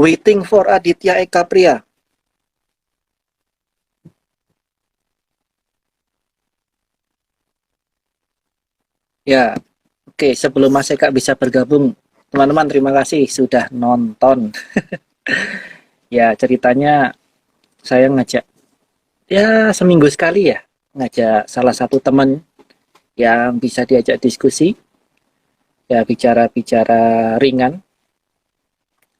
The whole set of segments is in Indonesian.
Waiting for Aditya Eka Pria. Ya, oke. Sebelum Mas Eka bisa bergabung, teman-teman terima kasih sudah nonton. Ya, ceritanya saya ngajak ya seminggu sekali ya, ngajak salah satu teman yang bisa diajak diskusi, ya bicara-bicara ringan,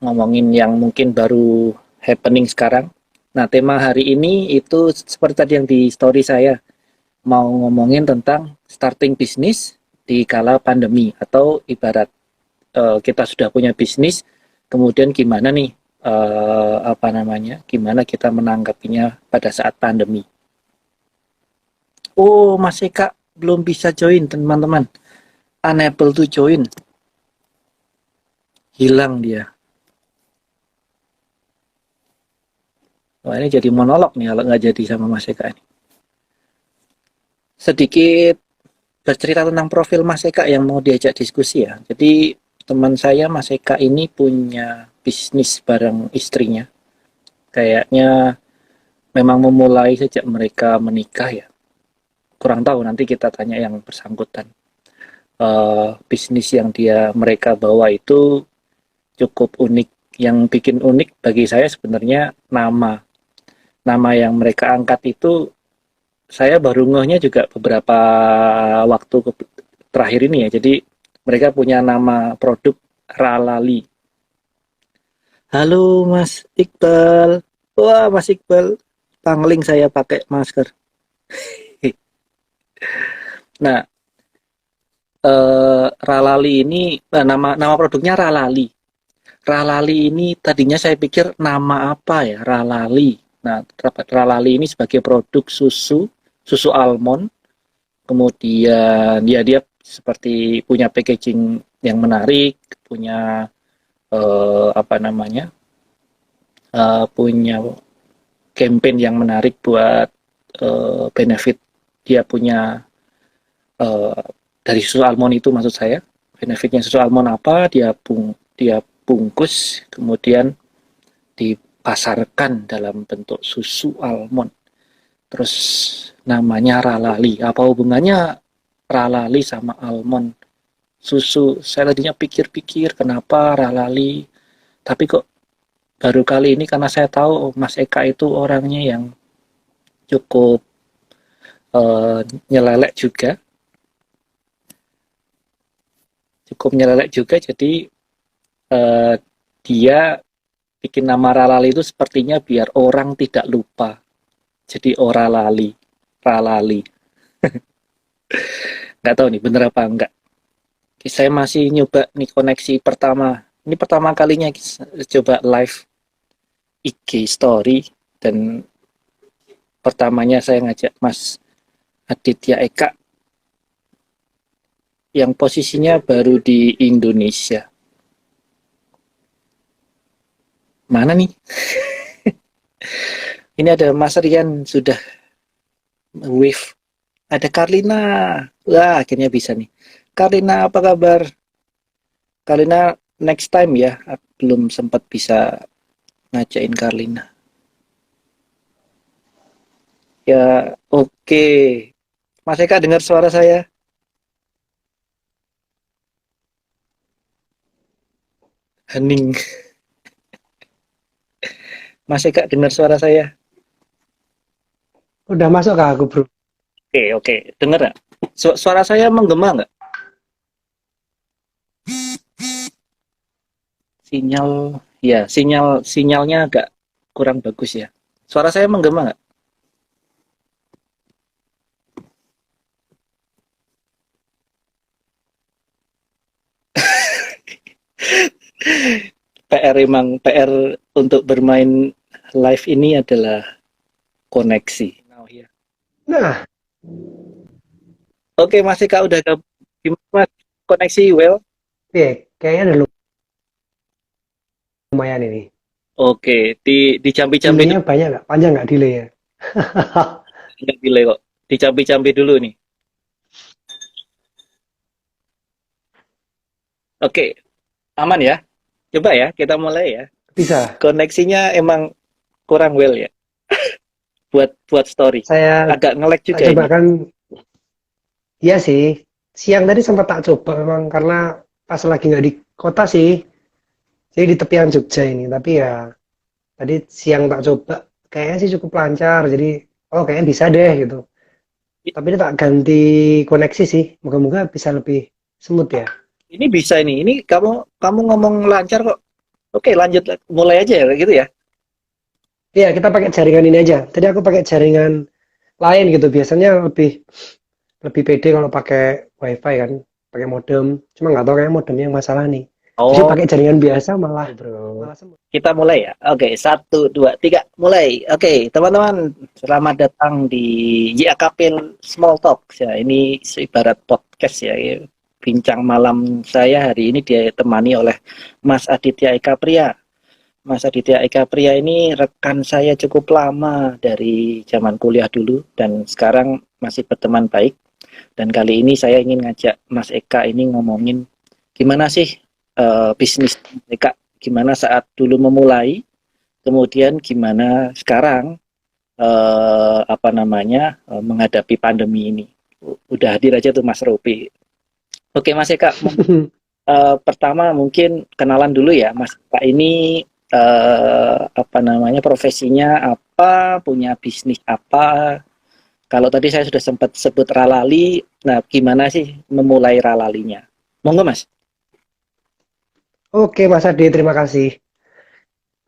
ngomongin yang mungkin baru happening sekarang. Nah, tema hari ini itu seperti tadi yang di story saya, mau ngomongin tentang starting bisnis di kala pandemi, atau ibarat kita sudah punya bisnis, kemudian gimana nih gimana kita menanggapinya pada saat pandemi. Oh, Mas Eka belum bisa join, teman-teman. Unable to join. Hilang dia. Wah, ini jadi monolog nih kalau nggak jadi sama Mas Eka ini. Sedikit bercerita tentang profil Mas Eka yang mau diajak diskusi ya. Jadi teman saya Mas Eka ini punya bisnis bareng istrinya. Kayaknya memang memulai sejak mereka menikah ya. Kurang tahu, nanti kita tanya yang bersangkutan. Bisnis yang mereka bawa itu cukup unik. Yang bikin unik bagi saya sebenarnya nama yang mereka angkat itu, saya baru ngehnya juga beberapa waktu terakhir ini ya. Jadi mereka punya nama produk Ralali. Halo Mas Iqbal. Wah, Mas Iqbal, pangling saya pakai masker. Nah, Ralali ini nama produknya Ralali. Ralali ini tadinya saya pikir nama apa ya, Ralali. Nah, Ralali ini sebagai produk susu almond. Kemudian ya dia seperti punya packaging yang menarik, punya punya campaign yang menarik buat benefit. Dia punya dari susu almond itu, maksud saya benefitnya susu almond apa, dia bungkus kemudian dipasarkan dalam bentuk susu almond, terus namanya Ralali. Apa hubungannya Ralali sama almond susu? Saya tadinya pikir-pikir kenapa Ralali, tapi kok baru kali ini, karena saya tahu Mas Eka itu orangnya yang cukup nyelelek juga, jadi dia bikin nama Ralali itu sepertinya biar orang tidak lupa, jadi Oralali, Ralali. Nggak tahu nih bener apa enggak. Saya masih nyoba nih koneksi pertama. Ini pertama kalinya coba live IG story, dan pertamanya saya ngajak Mas Aditya Eka yang posisinya baru di Indonesia. Mana nih? Ini ada Mas Rian sudah wave. Ada Karlina. Wah, akhirnya bisa nih. Karlina, apa kabar? Karlina next time ya. Belum sempat bisa ngajakin Karlina. Ya, oke. Mas Eka dengar suara saya? Hening. Mas Eka dengar suara saya? Udah masuk ke aku, bro. Oke. Dengar nggak? Suara saya menggema nggak? Sinyalnya agak kurang bagus ya. Suara saya menggema nggak? PR untuk bermain live ini adalah koneksi. Nah, Oke, Mas Eka udah gimana Mas? Koneksi well? kayaknya udah lumayan ini. Oke, dicampi-campi Delaynya dulu. banyak nggak? Panjang nggak delaynya? Nggak delay kok. Dicampi-campi dulu nih. Oke, aman ya? Coba ya, kita mulai ya. Bisa. Koneksinya emang kurang well ya buat story. Saya Agak nge-lag tak juga coba ini. kan, iya sih. Siang tadi sempat tak coba memang karena pas lagi nggak di kota sih. Jadi di tepian Jogja ini. Tapi ya tadi siang tak coba. Kayaknya sih cukup lancar. Jadi, oh kayaknya bisa deh gitu. Tapi ini tak ganti koneksi sih. Moga-moga bisa lebih smooth ya. Ini bisa ini. Ini kamu kamu ngomong lancar kok. Oke, lanjut mulai aja ya gitu ya. Iya, kita pakai jaringan ini aja. Tadi aku pakai jaringan lain gitu. Biasanya lebih lebih pede kalau pakai wifi kan. Pakai modem. Cuma nggak tahu kayak modemnya yang masalah nih. Jadi Oh, pakai jaringan biasa malah bro. Malah semua. kita mulai ya. Oke, satu, dua, tiga, mulai. Oke, teman-teman, selamat datang di YAKP Small Talk. Ya, ini ibarat podcast ya. Bincang malam saya hari ini ditemani oleh Mas Aditya Eka Pria. Mas Aditya Eka Pria ini rekan saya cukup lama dari zaman kuliah dulu dan sekarang masih berteman baik. Dan kali ini saya ingin ngajak Mas Eka ini ngomongin gimana sih bisnis Eka, gimana saat dulu memulai, kemudian gimana sekarang apa namanya menghadapi pandemi ini. Udah hadir aja tuh Mas Robi. Oke Mas Eka, pertama mungkin kenalan dulu ya, Mas Eka ini apa namanya profesinya apa, punya bisnis apa. Kalau tadi saya sudah sempat sebut Ralali, nah gimana sih memulai Ralalinya? Monggo Mas. Oke Mas Ade, terima kasih.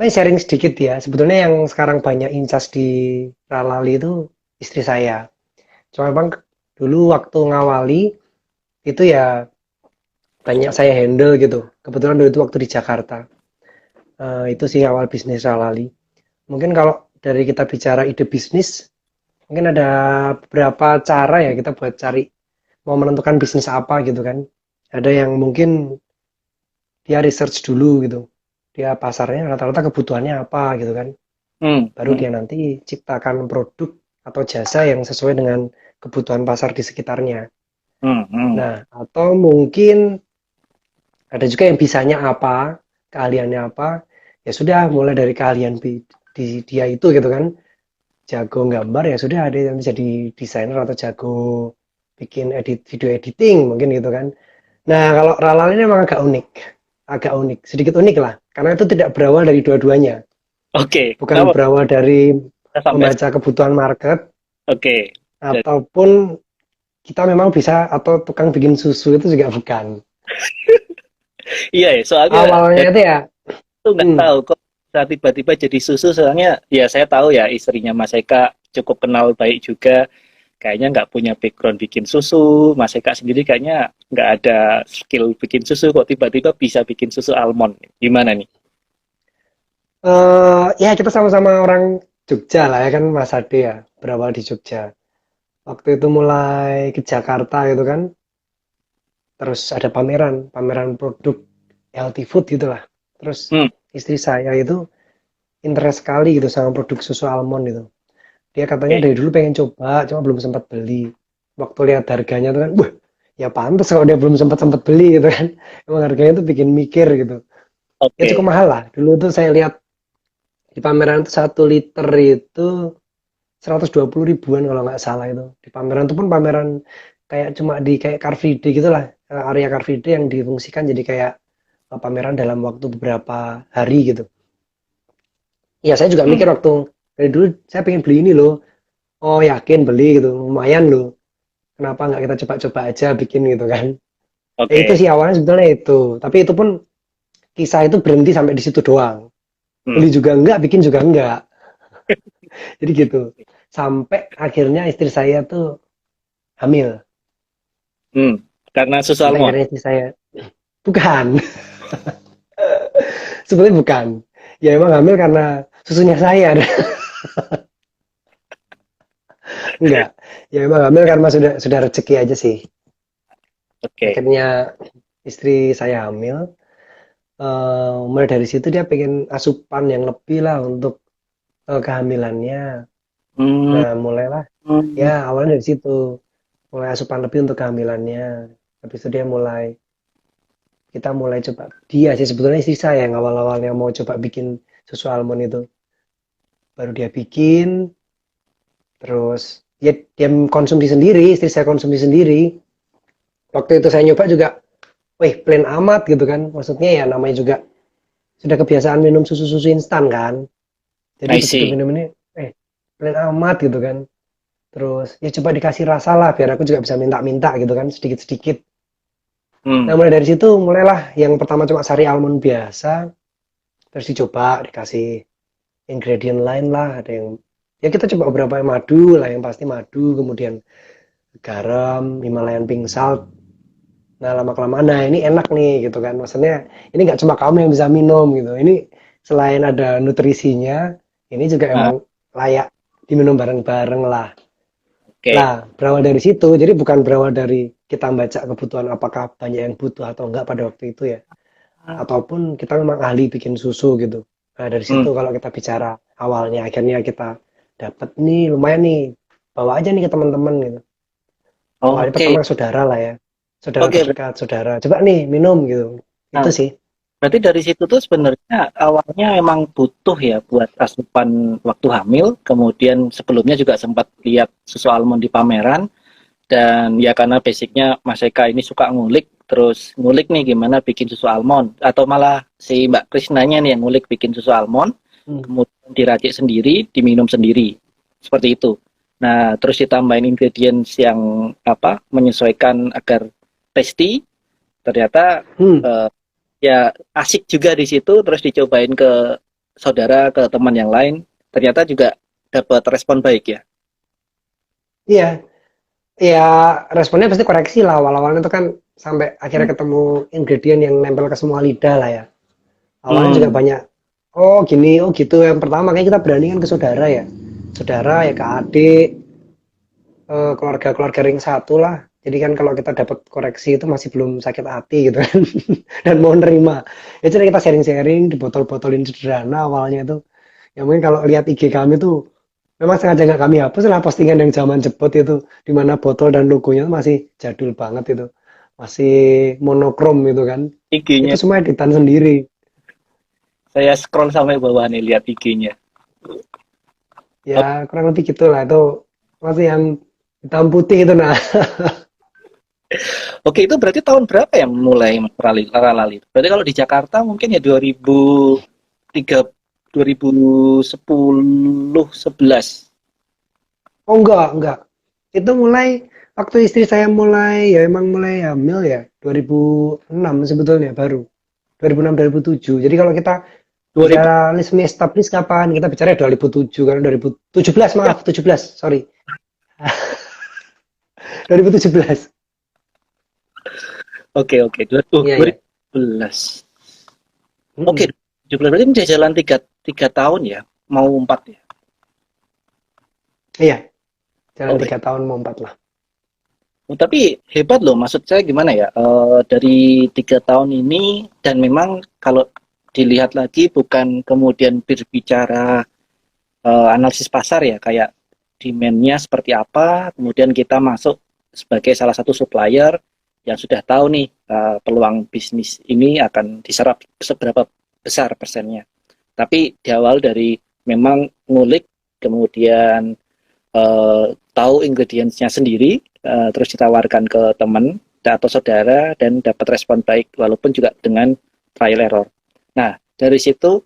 Saya sharing sedikit ya. Sebetulnya yang sekarang banyak incas di Ralali itu istri saya. Cuma memang dulu waktu ngawali itu ya banyak saya handle gitu. Kebetulan dulu itu waktu di Jakarta. Itu sih awal bisnis Ralali. Mungkin kalau dari kita bicara ide bisnis, mungkin ada beberapa cara ya kita buat cari mau menentukan bisnis apa gitu kan. Ada yang mungkin dia research dulu gitu. Dia pasarnya rata-rata kebutuhannya apa gitu kan. Hmm, Baru hmm, dia nanti ciptakan produk atau jasa yang sesuai dengan kebutuhan pasar di sekitarnya. hmm. Nah, atau mungkin ada juga yang bisanya apa, keahliannya apa, ya sudah mulai dari keahlian di dia itu gitu kan. Jago gambar ya sudah ada yang jadi desainer atau jago bikin video editing mungkin gitu kan. Nah, kalau Ralal ini memang agak unik, sedikit unik lah, karena itu tidak berawal dari dua-duanya, Oke, bukan kenapa berawal dari kita sampai membaca kebutuhan market oke. Jadi, ataupun kita memang bisa atau tukang bikin susu itu juga bukan. iya ya, soalnya Awalnya dari itu ya, itu nggak hmm, tahu kok saat tiba-tiba jadi susu. Soalnya ya saya tahu ya istrinya Mas Eka cukup kenal baik juga. Kayaknya nggak punya background bikin susu. Mas Eka sendiri kayaknya nggak ada skill bikin susu kok tiba-tiba bisa bikin susu almond. Gimana nih? ya kita sama-sama orang Jogja lah ya kan Mas Ade ya, berawal di Jogja. Waktu itu mulai ke Jakarta gitu kan, terus ada pameran produk healthy food gitulah. Terus Hmm, istri saya itu interest sekali gitu sama produk susu almond itu. Dia katanya oke. dari dulu pengen coba, cuma belum sempat beli. Waktu lihat harganya tuh kan, wah, ya pantas kalau dia belum sempat sempat beli gitu kan. Emang harganya tuh bikin mikir gitu. Ya cukup Oke. mahal lah. Dulu tuh saya lihat di pameran tuh 1 liter itu 120 ribuan kalau nggak salah itu. Di pameran itu pun pameran kayak cuma di kayak Car Free Day gitu lah. Area Car Free Day yang difungsikan jadi kayak pameran dalam waktu beberapa hari gitu. Ya saya juga Hmm, mikir waktu dari dulu saya pengen beli ini loh. Oh yakin beli gitu, lumayan loh. Kenapa nggak kita coba-coba aja bikin gitu kan? Ya itu oke. sih awalnya sebetulnya itu. Tapi itu pun kisah itu berhenti sampai di situ doang. Hmm, Beli juga enggak, bikin juga enggak. Jadi gitu. Sampai akhirnya istri saya tuh hamil. hmm. Karena susu Sampai almond. akhirnya istri saya bukan, sebetulnya bukan. Ya emang hamil karena susunya saya. Enggak. Ya emang hamil karena sudah rezeki aja sih. Oke. Akhirnya istri saya hamil. Mulai dari situ dia pengen asupan yang lebih lah untuk kehamilannya. Hmm, Nah, mulailah hmm. ya awalnya dari situ. Mulai asupan lebih untuk kehamilannya. Habis itu dia mulai kita mulai coba, dia sih sebetulnya istri saya yang awal-awalnya mau coba bikin susu almond itu, baru dia bikin, terus ya dia konsumsi sendiri, istri saya konsumsi sendiri. Waktu itu saya nyoba juga, wih plain amat gitu kan, maksudnya ya namanya juga sudah kebiasaan minum susu-susu instan kan, jadi I begitu see. minum ini, plain amat gitu kan. Terus ya coba dikasih rasa lah biar aku juga bisa minta-minta gitu kan sedikit-sedikit. Nah Hmm. mulai dari situ mulailah yang pertama cuma sari almond biasa, terus dicoba dikasih ingredient lain lah, ada yang ya kita coba beberapa yang madu lah, yang pasti madu, kemudian garam, Himalayan pink salt. Nah lama kelamaan nah ini enak nih gitu kan, maksudnya ini nggak cuma kamu yang bisa minum gitu, ini selain ada nutrisinya ini juga Ah, emang layak diminum bareng-bareng lah. oke. Lah, berawal dari situ, jadi bukan berawal dari kita baca kebutuhan apakah banyak yang butuh atau enggak pada waktu itu ya. Ataupun kita memang ahli bikin susu gitu. Nah, dari Hmm. situ kalau kita bicara awalnya, akhirnya kita dapat nih, lumayan nih, bawa aja nih ke teman-teman gitu. Awalnya Oke. pertama saudara lah ya, saudara Oke. terdekat, saudara. Coba nih minum gitu. Itu Nah, sih. berarti dari situ tuh sebenarnya awalnya emang butuh ya buat asupan waktu hamil, kemudian sebelumnya juga sempat lihat susu almond di pameran, dan ya karena basicnya Mas Eka ini suka ngulik, terus ngulik nih gimana bikin susu almond, atau malah si Mbak Krisnanya nih yang ngulik bikin susu almond, Hmm. kemudian diracik sendiri, diminum sendiri, seperti itu. Nah, terus ditambahin ingredients yang apa menyesuaikan agar tasty, ternyata Hmm. eh, ya asik juga di situ, terus dicobain ke saudara, ke teman yang lain, ternyata juga dapat respon baik ya. Iya, ya responnya pasti koreksi lah. Awal-awalnya itu kan sampai akhirnya Hmm. ketemu ingredient yang nempel ke semua lidah lah ya. Awalnya juga Hmm. banyak, oh gini, oh gitu. Yang pertama kayak kita berani kan ke saudara ya. Saudara ya ke adik, keluarga-keluarga ring satu lah. Jadi kan kalau kita dapat koreksi itu masih belum sakit hati gitu kan. Dan mau nerima. Ya jadi kita sharing-sharing di botol-botolin sederhana awalnya itu. Ya mungkin kalau lihat IG kami tuh memang sengaja nggak kami hapus lah postingan yang zaman jebot itu, di mana botol dan logonya masih jadul banget itu, masih monokrom itu kan. IG-nya Itu semua editan sendiri. saya scroll sampai bawah nih lihat IG-nya. Ya kurang lebih gitulah itu masih yang hitam putih itu nah. Oke, itu berarti tahun berapa ya mulai rally? Berarti kalau di Jakarta mungkin ya 2003, 2010, 11. Oh enggak. Itu mulai waktu istri saya mulai ya emang mulai hamil ya 2006 sebetulnya baru. 2006 2007. Jadi kalau kita 2000 bicara resmi established kapan? Kita bicara 2007 kan 2017 ya. maaf 17 sorry 2017. Oke, oke. Iya ya. 2011. Oke, Mm-mm. 2017 berarti udah jalan tiga tahun ya, mau 4 ya. Iya jalan Oke. 3 tahun mau 4 lah. Oh, tapi hebat loh, maksud saya gimana ya? Dari 3 tahun ini, dan memang kalau dilihat lagi bukan kemudian berbicara analisis pasar ya, kayak demand-nya seperti apa, kemudian kita masuk sebagai salah satu supplier yang sudah tahu nih peluang bisnis ini akan diserap seberapa besar persennya. Tapi di awal dari memang ngulik, kemudian tahu ingredients-nya sendiri, terus ditawarkan ke teman atau saudara dan dapat respon baik walaupun juga dengan trial error. Nah, dari situ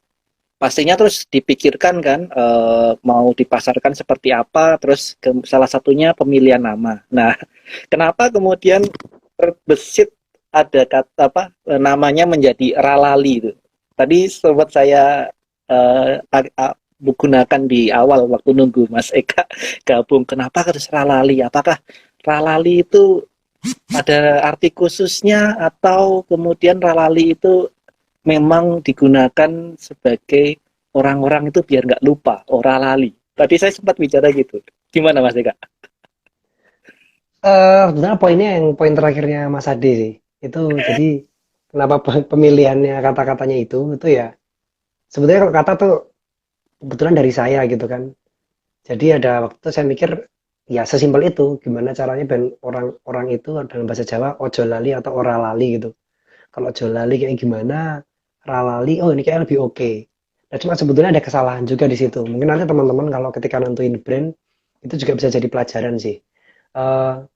pastinya terus dipikirkan kan mau dipasarkan seperti apa, terus salah satunya pemilihan nama. Nah, kenapa kemudian terbesit ada kata apa namanya menjadi Ralali itu. Tadi sobat saya gunakan di awal waktu nunggu Mas Eka gabung. Kenapa harus Ralali? Apakah Ralali itu ada arti khususnya atau kemudian Ralali itu memang digunakan sebagai orang-orang itu biar nggak lupa, ora lali. Tadi saya sempat bicara gitu. Gimana Mas Eka? Sebenarnya poinnya yang poin terakhirnya Mas Ade sih. Itu jadi kenapa pemilihannya kata-katanya itu ya sebetulnya kalau kata tuh kebetulan dari saya gitu kan. Jadi ada waktu itu saya mikir ya sesimpel itu gimana caranya ben orang-orang itu dalam bahasa Jawa ojo lali atau ora lali gitu. kalau Jolali kayak gimana, Ralali, oh ini kayak lebih oke. Nah, cuma sebetulnya ada kesalahan juga di situ. Mungkin nanti teman-teman kalau ketika nentuin brand, itu juga bisa jadi pelajaran sih.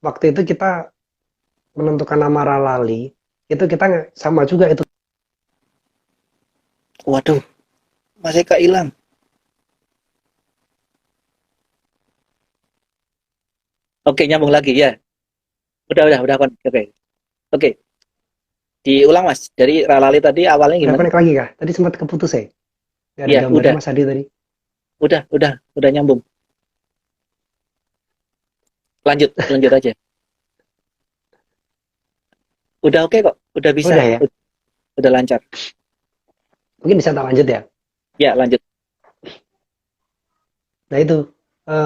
Waktu itu kita menentukan nama Ralali, itu kita sama juga itu. Waduh, Mas Eka hilang. Oke, nyambung lagi ya. Udah. Oke. Oke, diulang Mas. Dari Ralali tadi awalnya Udah gimana? connect lagi kah? Tadi sempat keputus ya? Nggak ada Iya, gambarnya Mas Adi tadi. udah nyambung. Lanjut aja. Udah oke kok, udah bisa, Udah ya? udah lancar. Mungkin bisa tak lanjut ya? Ya, lanjut. Nah itu,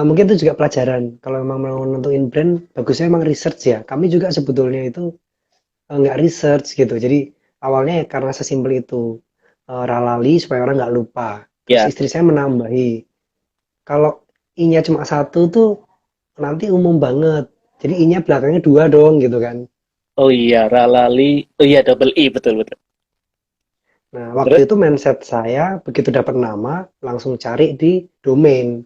mungkin itu juga pelajaran. Kalau memang mau nentuin brand, bagusnya memang research ya. Kami juga sebetulnya itu nggak research gitu. Jadi awalnya ya karena sesimpel itu, Ralali supaya orang nggak lupa. Terus Ya. istri saya menambahi, kalau I-nya cuma satu tuh nanti umum banget. Jadi I-nya belakangnya dua dong gitu kan. Oh iya, Ralali. Oh iya, double I, betul. Nah, Terus? waktu itu mindset saya begitu dapat nama langsung cari di domain.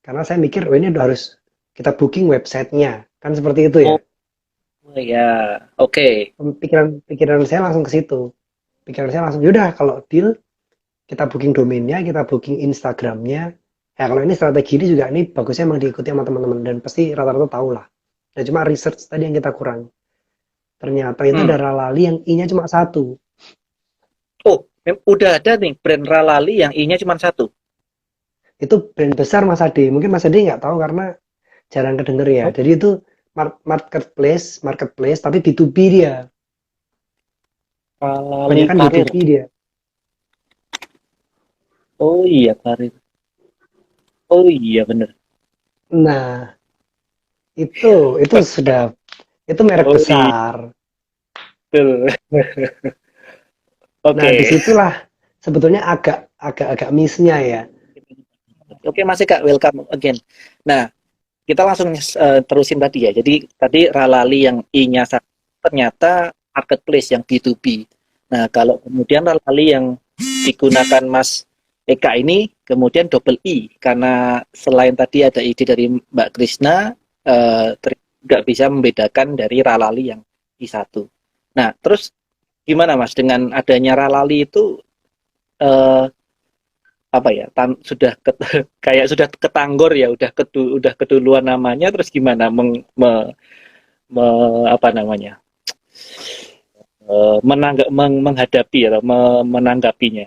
Karena saya mikir, oh ini udah harus kita booking websitenya. Kan seperti itu ya. Oh iya, oke. Pikiran saya langsung ke situ. Pikiran saya langsung, yaudah kalau deal kita booking domainnya, kita booking Instagramnya. Ya kalau ini strategi ini juga ini bagusnya emang diikuti sama teman-teman dan pasti rata-rata tahu lah. Dan cuma research tadi yang kita kurang. Ternyata itu Hmm. ada Ralali yang I-nya cuma satu. Oh, udah ada nih brand Ralali yang I-nya cuma satu. Itu brand besar Mas Ade. Mungkin Mas Ade nggak tahu karena jarang kedenger ya. Oh, Jadi itu marketplace tapi B2B dia. Ralali Kebanyakan Karir. B2B dia. Oh iya, Karir. Oh iya, bener. Nah, itu sudah itu merek Oh iya, besar. betul. Nah, Oke. disitulah sebetulnya agak miss-nya ya. Oke, Mas Eka, welcome again. Nah, kita langsung terusin tadi ya. Jadi tadi Ralali yang I-nya satu, ternyata marketplace yang B2B. Nah, kalau kemudian Ralali yang digunakan Mas Eka ini kemudian double I karena selain tadi ada ide dari Mbak Krisna nggak bisa membedakan dari Ralali yang I1. Nah, terus gimana Mas dengan adanya Ralali itu eh, apa ya sudah kayak sudah ketanggor ya udah keduluan namanya terus gimana apa namanya menghadapi atau menanggapinya.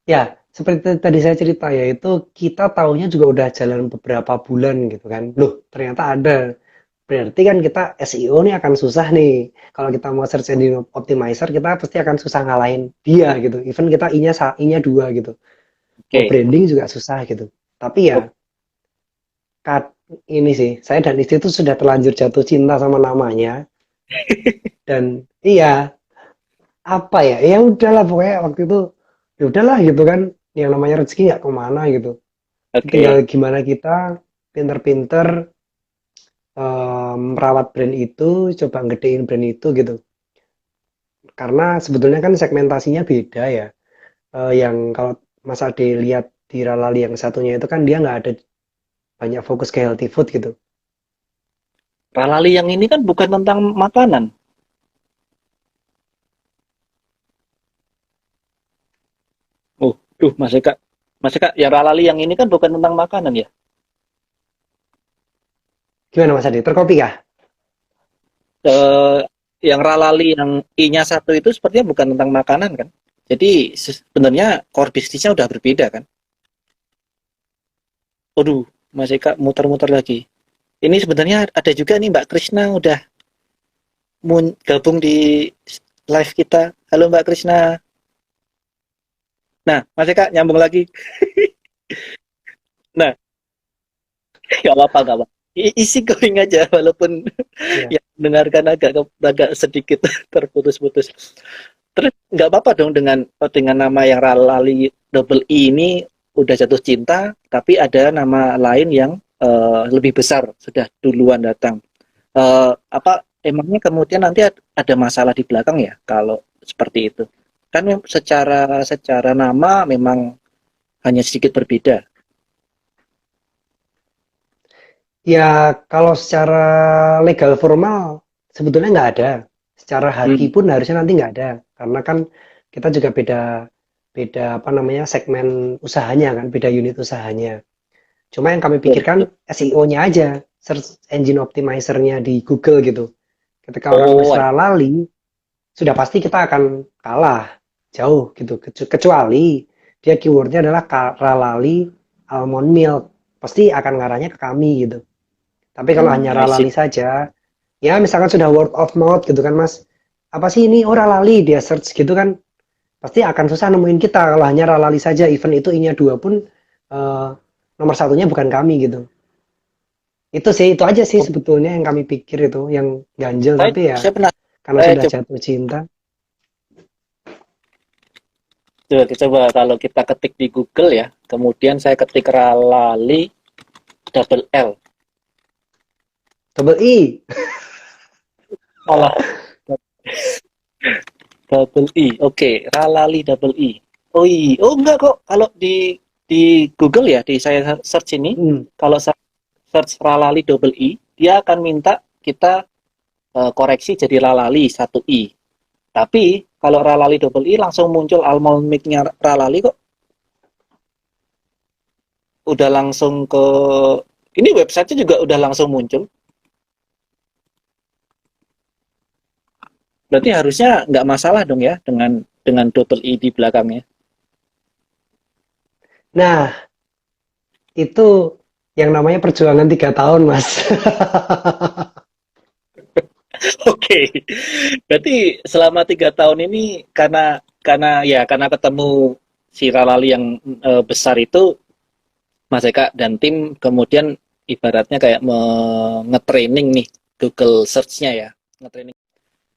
Ya, seperti tadi saya cerita ya, itu kita tahunya juga udah jalan beberapa bulan gitu kan. Loh, ternyata ada. Berarti kan kita SEO nih akan susah nih. Kalau kita mau search engine optimizer, kita pasti akan susah ngalahin dia gitu. Even kita I-nya dua gitu. Mau Oke. branding juga susah gitu. Tapi ya, Oh, kat, ini sih, saya dan istri itu sudah terlanjur jatuh cinta sama namanya. Dan iya, apa ya, ya udahlah pokoknya waktu itu, ya udahlah gitu kan. Yang namanya rezeki nggak kemana gitu. Tinggal oke. gimana kita pinter-pinter merawat brand itu, coba gedein brand itu gitu. Karena sebetulnya kan segmentasinya beda ya. Yang kalau Mas Ade lihat di Ralali yang satunya itu kan dia nggak ada banyak fokus ke healthy food gitu. Ralali yang ini kan bukan tentang makanan. Oh, duh Mas Eka ya Ralali yang ini kan bukan tentang makanan ya. Gimana Mas Ade? Terkopi kah? eh, yang Ralali yang I-nya satu itu sepertinya bukan tentang makanan kan. Jadi sebenarnya core bisnisnya udah berbeda kan. Waduh, Mas Eka muter-muter lagi. Ini sebenarnya ada juga nih Mbak Krisna udah gabung di live kita. Halo Mbak Krisna. Nah, Mas Eka nyambung lagi. Nah, gak apa-apa. Isi going aja walaupun Iya. yang mendengarkan agak sedikit terputus-putus. Terus nggak apa-apa dong dengan nama yang Ralali double I ini udah jatuh cinta, tapi ada nama lain yang lebih besar sudah duluan datang. Apa emangnya kemudian nanti ada masalah di belakang ya kalau seperti itu? Kan secara secara nama memang hanya sedikit berbeda. Ya, kalau secara legal formal sebetulnya nggak ada. Secara haki Hmm. pun harusnya nanti nggak ada. Karena kan kita juga beda beda apa namanya segmen usahanya kan, beda unit usahanya. Cuma yang kami Betul, pikirkan betul. SEO-nya aja, search engine optimizer-nya di Google gitu. Ketika orang nulis Oh, Ralali, sudah pasti kita akan kalah jauh gitu. Kecuali dia keywordnya adalah Ralali almond milk, pasti akan ngarahnya ke kami gitu. Tapi kalau hanya I see. Ralali saja, ya misalkan sudah word of mouth gitu kan Mas, apa sih ini? Oh Ralali, dia search gitu kan, pasti akan susah nemuin kita kalau hanya Ralali saja. Event itu I-nya 2 pun nomor satunya bukan kami gitu. Itu sih, itu aja sih Oh, sebetulnya yang kami pikir itu, yang ganjel saya tapi ya saya pernah karena saya sudah coba jatuh cinta. coba kalau kita ketik di Google ya, kemudian saya ketik Ralali double L. Double I. Malah double I. Oke, Ralali double I. Oh iya, oh enggak kok. Kalau di Google ya, di saya search ini, Hmm. kalau saya search Ralali double I, dia akan minta kita koreksi jadi Ralali satu I. Tapi kalau Ralali double I langsung muncul almond milk-nya Ralali kok. Udah langsung ke ini websitenya juga udah langsung muncul. Berarti harusnya nggak masalah dong ya dengan double I di belakangnya. Nah, itu yang namanya perjuangan 3 tahun, Mas. Oke, berarti selama 3 tahun ini karena ketemu si Ralali yang besar itu, Mas Eka dan tim kemudian ibaratnya kayak nge-training nih Google Search-nya ya, nge-training.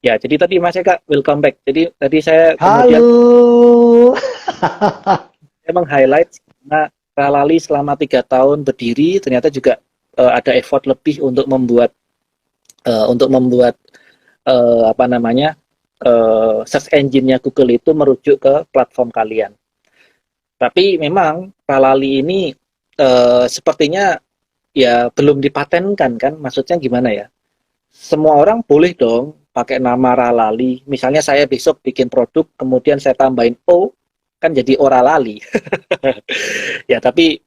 Ya, jadi tadi Mas Eka welcome back. Jadi tadi saya kemudian Halo. emang highlight karena Ralali selama 3 tahun berdiri ternyata juga ada effort lebih untuk membuat apa namanya search engine-nya Google itu merujuk ke platform kalian. Tapi memang Ralali ini sepertinya ya belum dipatenkan kan? Maksudnya gimana ya? Semua orang boleh dong pakai nama Ralali. Misalnya saya besok bikin produk, kemudian saya tambahin O, kan jadi Oralali. Ya, tapi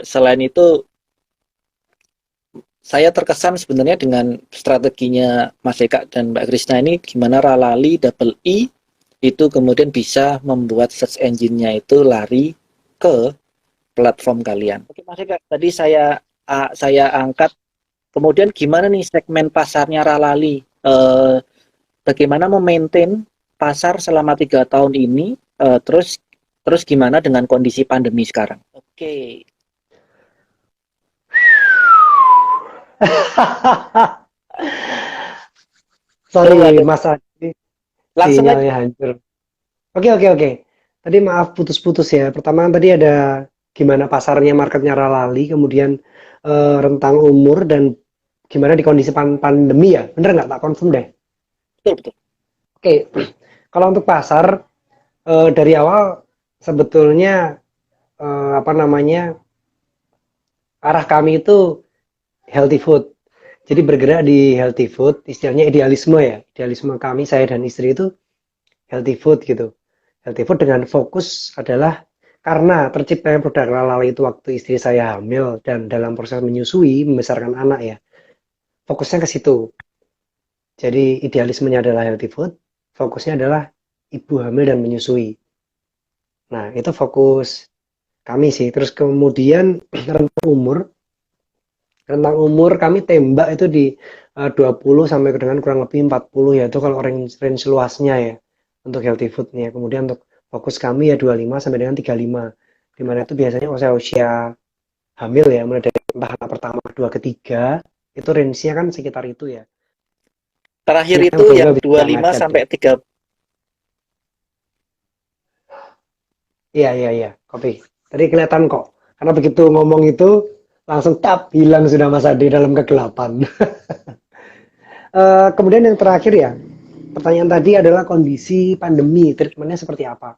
selain itu saya terkesan sebenarnya dengan strateginya Mas Eka dan Mbak Krisna ini gimana Ralali double I itu kemudian bisa membuat search engine-nya itu lari ke platform kalian. Oke Mas Eka, tadi saya angkat kemudian gimana nih segmen pasarnya Ralali? Eh, Bagaimana memaintain pasar selama 3 tahun ini? Terus terus gimana dengan kondisi pandemi sekarang? Oke, coba Sorry, dong. Mas Adi, Langsung aja. sinyalnya hancur. Oke, oke, oke. Tadi maaf putus-putus ya. Pertama tadi ada gimana pasarnya, marketnya Ralali, kemudian rentang umur dan gimana di kondisi pandemi ya. Bener nggak? Tak confirm deh. Betul, betul. Oke, kalau untuk pasar dari awal sebetulnya apa namanya arah kami itu healthy food. Jadi bergerak di healthy food, istilahnya idealisme ya. Idealisme kami, saya dan istri itu healthy food gitu. Healthy food dengan fokus adalah karena terciptanya produk Lalala itu waktu istri saya hamil dan dalam proses menyusui, membesarkan anak ya. Fokusnya ke situ. Jadi idealismenya adalah healthy food, fokusnya adalah ibu hamil dan menyusui. Nah, itu fokus kami sih. Terus kemudian rentang umur kami tembak itu di 20 sampai dengan kurang lebih 40 ya. Itu kalau range luasnya ya untuk healthy foodnya. Kemudian untuk fokus kami ya 25 sampai dengan 35. Di mana itu biasanya usia-usia hamil ya, mulai dari entah anak pertama, kedua, ketiga, itu range-nya kan sekitar itu ya. Terakhir Yang itu yang benar-benar bisa 25 mepet sampai ya. 3. Iya, iya, iya, kopi. Tadi kelihatan kok. Karena begitu ngomong itu langsung tap hilang sudah Mas Ade dalam kegelapan. Kemudian yang terakhir ya, pertanyaan tadi adalah kondisi pandemi, treatmentnya seperti apa?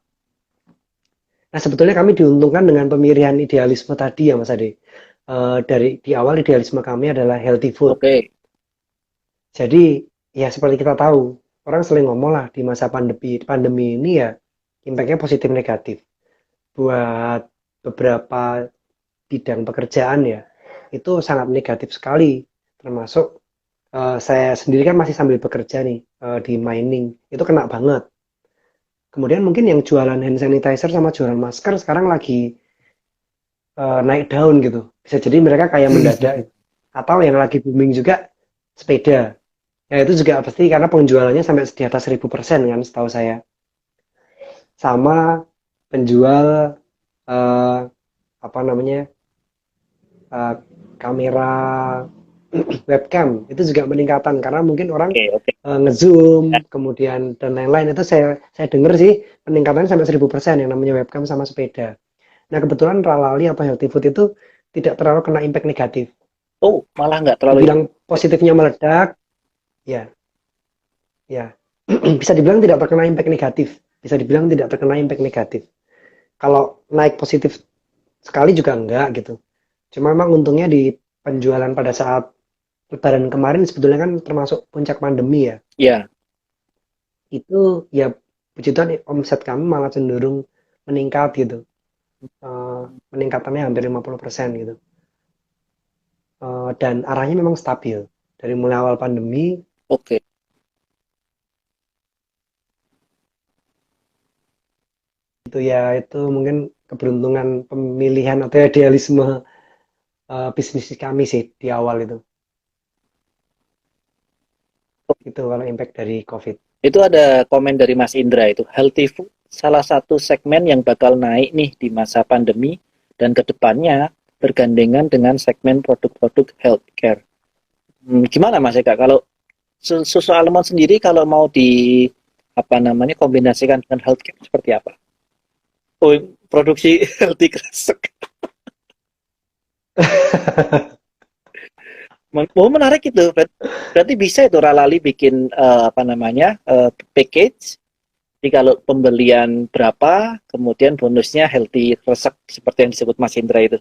Nah, sebetulnya kami diuntungkan dengan pemilihan idealisme tadi ya Mas Ade. Dari di awal idealisme kami adalah healthy food. Oke, Jadi ya seperti kita tahu, orang sering ngomong lah di masa pandemi ini ya impactnya positif negatif. Buat beberapa bidang pekerjaan ya, itu sangat negatif sekali. Termasuk saya sendiri kan masih sambil bekerja nih di mining, itu kena banget. Kemudian mungkin yang jualan hand sanitizer sama jualan masker sekarang lagi naik daun gitu. Bisa jadi mereka kayak mendadak. Atau yang lagi booming juga sepeda. Ya itu juga pasti karena penjualannya sampai di atas 1000% kan setahu saya. Sama penjual eh, apa namanya eh, kamera webcam itu juga peningkatan karena mungkin orang oke, oke. ngezoom kemudian dan lain-lain itu saya dengar sih peningkatannya sampai 1000% yang namanya webcam sama sepeda. Nah kebetulan Ralali apa Healthy Food itu tidak terlalu kena impact negatif. Oh, malah nggak terlalu. Dibilang positifnya meledak, ya, ya bisa dibilang tidak terkena impact negatif. Bisa dibilang tidak terkena impact negatif. Kalau naik positif sekali juga enggak gitu. Cuma memang untungnya di penjualan pada saat Lebaran kemarin sebetulnya kan termasuk puncak pandemi ya. Ya, Itu ya puji Tuhan omset kami malah cenderung meningkat gitu. Peningkatannya hampir 50% gitu. Dan arahnya memang stabil. Dari mulai awal pandemi oke. itu ya itu mungkin keberuntungan pemilihan atau idealisme bisnis kami sih di awal itu. Itu kalau impact dari COVID. Itu ada komen dari Mas Indra itu. Healthy food salah satu segmen yang bakal naik nih di masa pandemi dan kedepannya bergandengan dengan segmen produk-produk healthcare. Gimana Mas Eka? Kalau susu almond sendiri kalau mau di apa namanya kombinasikan dengan healthcare seperti apa? Oh, produksi healthy kresek. Oh, menarik itu. Berarti bisa itu Ralali bikin apa namanya package. Jadi kalau pembelian berapa, kemudian bonusnya healthy resep seperti yang disebut Mas Indra itu.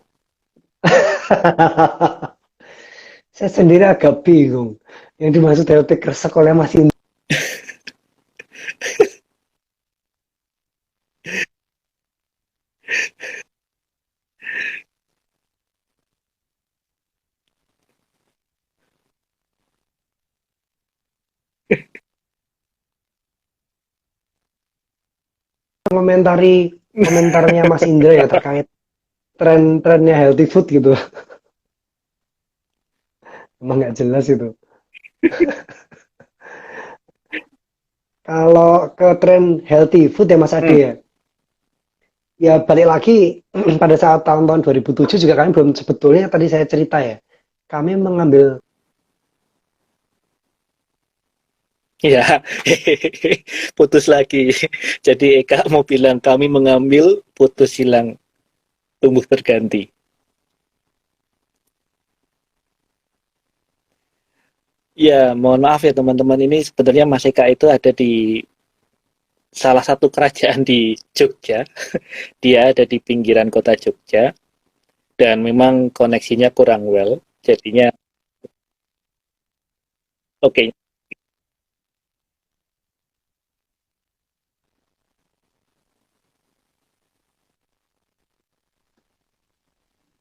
Saya sendiri agak bingung. Yang dimaksud healthy kresek oleh Mas Indra. Komentari komentarnya Mas Indra ya terkait tren-trennya healthy food gitu. Emang nggak jelas itu. Kalau ke tren healthy food ya Mas Ade Hmm. ya. Ya balik lagi pada saat tahun-tahun 2007 juga kami belum sebetulnya tadi saya cerita ya. Kami mengambil Ya, putus lagi. Jadi Eka mau bilang kami mengambil putus hilang tumbuh berganti. Ya, mohon maaf ya teman-teman ini sebenarnya Mas Eka itu ada di salah satu kerajaan di Jogja. Dia ada di pinggiran kota Jogja dan memang koneksinya kurang well. Jadinya oke,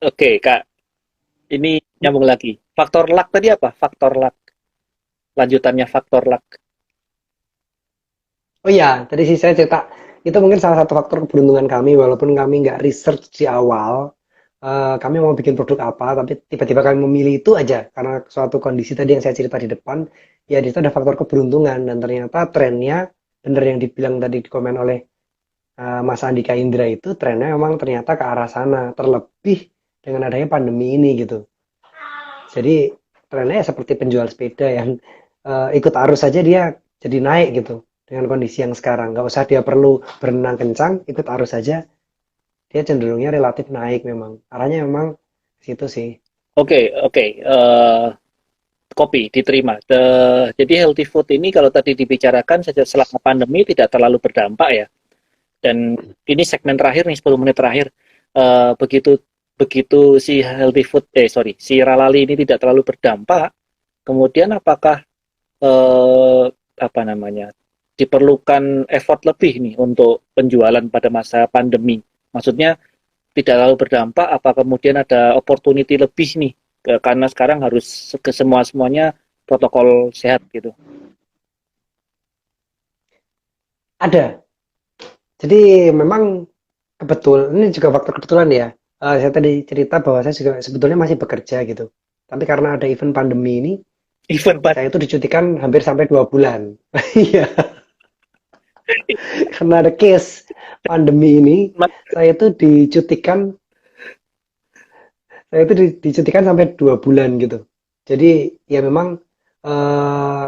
oke Kak. Ini nyambung lagi. Faktor luck tadi apa? Faktor luck. Lanjutannya faktor luck. oh ya tadi sih saya cerita itu mungkin salah satu faktor keberuntungan kami walaupun kami nggak research di awal kami mau bikin produk apa tapi tiba-tiba kami memilih itu aja karena suatu kondisi tadi yang saya cerita di depan ya di situ ada faktor keberuntungan dan ternyata trennya benar yang dibilang tadi di komen oleh Mas Andika Indra itu trennya memang ternyata ke arah sana terlebih dengan adanya pandemi ini gitu. Jadi trennya ya seperti penjual sepeda yang ikut arus saja dia jadi naik gitu dengan kondisi yang sekarang. Nggak usah dia perlu berenang kencang, ikut arus saja dia cenderungnya relatif naik memang. Arahnya memang ke situ sih. Oke, oke. copy, diterima. Jadi healthy food ini kalau tadi dibicarakan sejak selama pandemi tidak terlalu berdampak ya. Dan ini segmen terakhir nih, 10 menit terakhir. Begitu begitu si healthy food, si Ralali ini tidak terlalu berdampak, kemudian apakah eh, apa namanya, diperlukan effort lebih nih untuk penjualan pada masa pandemi? Maksudnya tidak terlalu berdampak, apa kemudian ada opportunity lebih nih? Karena sekarang harus ke semuanya protokol sehat gitu. Ada. Jadi memang ini juga faktor kebetulan ya. Saya tadi cerita bahwa saya juga sebetulnya masih bekerja gitu. Tapi karena ada event pandemi ini, Event Pak. saya itu dicutikan hampir sampai 2 bulan. Iya, karena ada case pandemi ini, saya itu dicutikan, dicutikan sampai 2 bulan gitu. Jadi ya memang eh,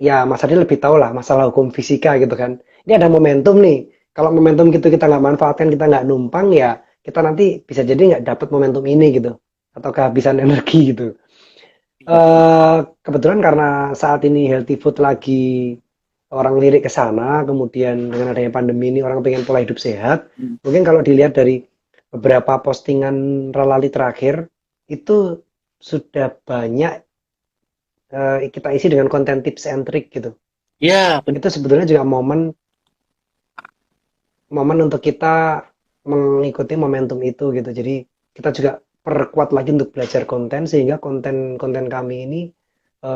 ya Mas Adi lebih tahu lah masalah hukum fisika gitu kan. Ini ada momentum nih. Kalau momentum gitu kita nggak manfaatkan, kita nggak numpang ya, kita nanti bisa jadi nggak dapat momentum ini gitu. Atau kehabisan energi gitu. Kebetulan karena saat ini healthy food lagi orang lirik ke sana, kemudian dengan adanya pandemi ini orang pengen pola hidup sehat. Mungkin kalau dilihat dari beberapa postingan Ralali terakhir, itu sudah banyak kita isi dengan konten tips and trick gitu. Ya, Itu sebetulnya juga momen momen untuk kita mengikuti momentum itu gitu. Jadi kita juga perkuat lagi untuk belajar konten sehingga konten-konten kami ini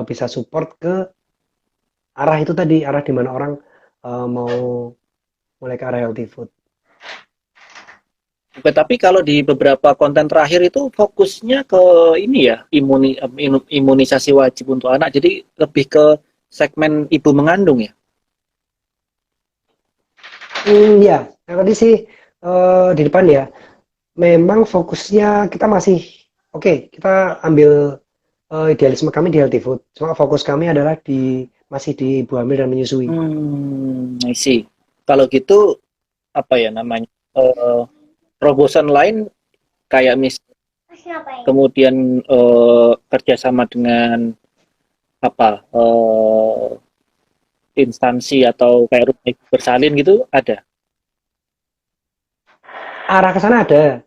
bisa support ke arah itu tadi, arah di mana orang mau mulai ke arah healthy food. Tapi kalau di beberapa konten terakhir itu fokusnya ke ini ya, imunisasi wajib untuk anak. Jadi lebih ke segmen ibu mengandung ya. Ya, yang tadi sih di depan ya, memang fokusnya kita masih oke, kita ambil idealisme kami di healthy food. Cuma fokus kami adalah masih di ibu hamil dan menyusui. I see. Kalau gitu apa ya namanya? Terobosan lain kayak kemudian kerjasama dengan apa instansi atau kayak rumah ibu bersalin gitu ada. Arah ke sana ada.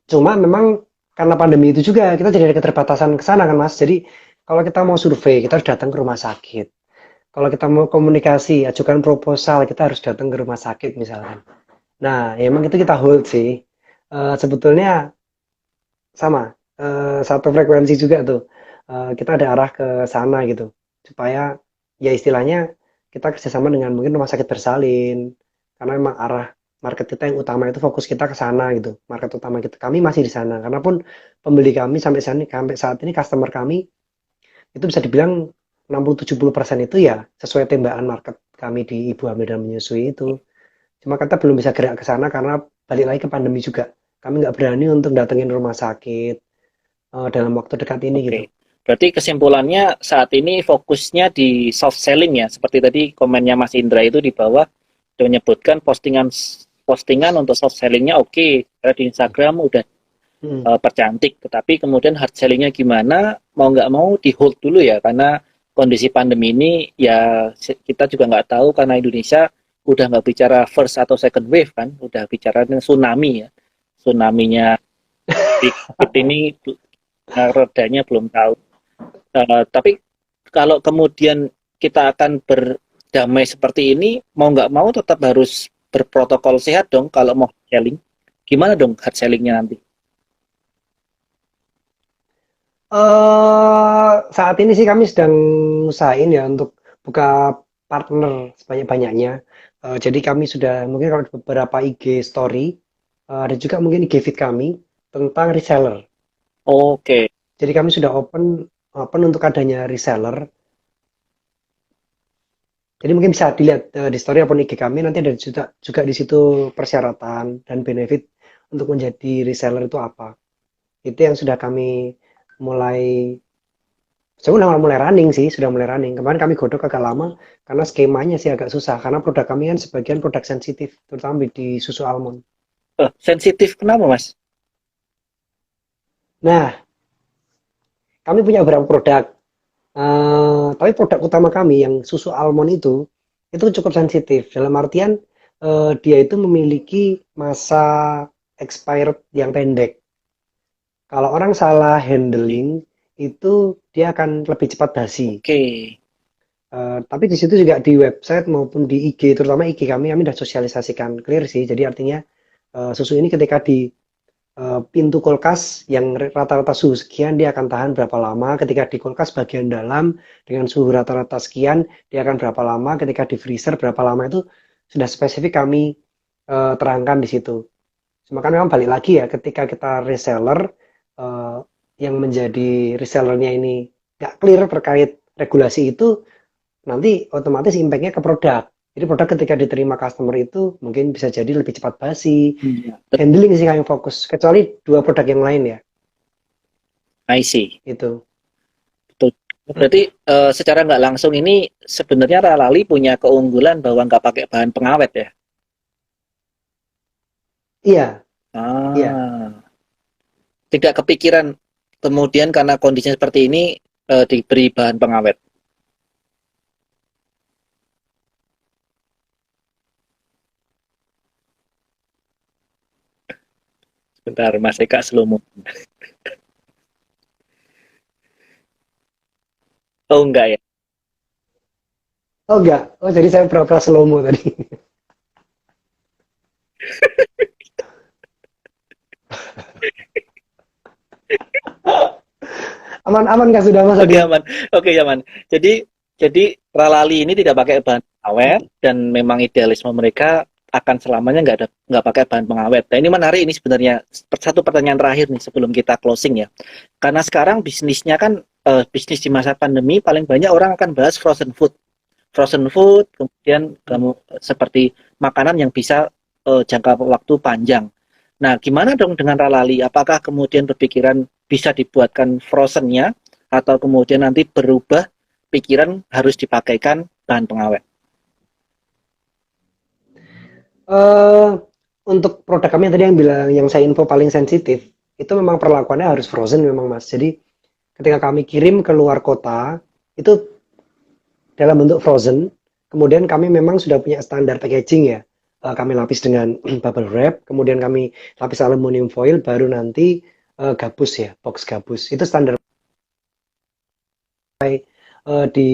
Cuma memang karena pandemi itu juga kita jadi ada keterbatasan ke sana kan Mas. Jadi kalau kita mau survei, kita harus datang ke rumah sakit. Kalau kita mau komunikasi, ajukan proposal, kita harus datang ke rumah sakit misalkan. Nah, ya emang itu kita hold sih. Sebetulnya sama, satu frekuensi juga tuh. Kita ada arah ke sana gitu. Supaya ya istilahnya kita kerjasama dengan mungkin rumah sakit bersalin. Karena memang arah market kita yang utama itu fokus kita ke sana gitu. Market utama kita kami masih di sana. Karena pun pembeli kami sampai saat ini customer kami itu bisa dibilang 60-70% itu ya sesuai tembakan market kami di ibu hamil dan menyusui itu. Cuma kita belum bisa gerak ke sana karena balik lagi ke pandemi juga. Kami nggak berani untuk datengin rumah sakit dalam waktu dekat ini gitu. Oke. Berarti kesimpulannya saat ini fokusnya di soft selling ya. Seperti tadi komennya Mas Indra itu di bawah dia menyebutkan postingan postingan untuk soft sellingnya oke. Karena di Instagram udah percantik, tetapi kemudian hard sellingnya gimana? Mau nggak mau di hold dulu ya, karena kondisi pandemi ini ya kita juga nggak tahu karena Indonesia udah nggak bicara first atau second wave kan, udah bicara tsunami ya. Tsunaminya di COVID ini redanya belum tahu. Tapi kalau kemudian kita akan berdamai seperti ini, mau nggak mau tetap harus berprotokol sehat dong kalau mau selling. Gimana dong hard sellingnya nanti? Saat ini sih kami sedang usahain ya untuk buka partner sebanyak-banyaknya. Jadi kami sudah mungkin kalau di beberapa IG story ada juga mungkin IG feed kami tentang reseller. Oke. Jadi kami sudah open open untuk adanya reseller. Jadi mungkin bisa dilihat di story ataupun IG kami nanti ada juga di situ persyaratan dan benefit untuk menjadi reseller itu apa. Itu yang sudah kami mulai sudah mulai running sih, sudah mulai running. Kemarin kami godok agak lama karena skemanya sih agak susah karena produk kami kan sebagian produk sensitif, terutama di susu almond. Sensitif kenapa Mas? Nah, kami punya beberapa produk. Tapi produk utama kami yang susu almond itu cukup sensitif. Dalam artian dia itu memiliki masa expired yang pendek. Kalau orang salah handling itu dia akan lebih cepat basi. Oke. Tapi di situ juga di website maupun di IG, terutama IG kami sudah sosialisasikan clear sih. Jadi artinya susu ini ketika di pintu kulkas yang rata-rata suhu sekian dia akan tahan berapa lama, ketika di kulkas bagian dalam dengan suhu rata-rata sekian dia akan berapa lama, ketika di freezer berapa lama, itu sudah spesifik kami terangkan di situ. Cuma kan memang balik lagi ya, ketika kita reseller eh, yang menjadi resellernya ini nggak clear terkait regulasi itu, nanti otomatis impact-nya ke produk. Jadi produk ketika diterima customer itu mungkin bisa jadi lebih cepat basi. Iya, Handling sih yang fokus, kecuali dua produk yang lain ya, I see. itu. Betul. Berarti secara nggak langsung ini sebenarnya Ralali punya keunggulan bahwa nggak pakai bahan pengawet ya. Iya, iya. Ah, tidak kepikiran kemudian karena kondisinya seperti ini diberi bahan pengawet. Sebentar, Mas Eka slow mo. Oh enggak ya. Oh enggak, oh jadi saya pura-pura slow mo tadi. Aman-aman kan sudah mas Oke tadi? aman. Oke aman. Jadi Ralali ini tidak pakai bahan pengawet dan memang idealisme mereka akan selamanya nggak pakai bahan pengawet. Nah ini menarik ini sebenarnya satu pertanyaan terakhir nih sebelum kita closing ya. Karena sekarang bisnisnya kan bisnis di masa pandemi paling banyak orang akan bahas frozen food, kemudian kamu seperti makanan yang bisa jangka waktu panjang. Nah, gimana dong dengan Ralali? Apakah kemudian berpikiran bisa dibuatkan frozennya atau kemudian nanti berubah pikiran harus dipakaikan bahan pengawet? eh untuk produk kami yang tadi yang bilang yang saya info paling sensitif, itu memang perlakuannya harus frozen memang mas. Jadi ketika kami kirim ke luar kota, itu dalam bentuk frozen. Kemudian kami memang sudah punya standar packaging ya. Kami lapis dengan bubble wrap, kemudian kami lapis aluminium foil, baru nanti gabus ya, box gabus. Itu standar di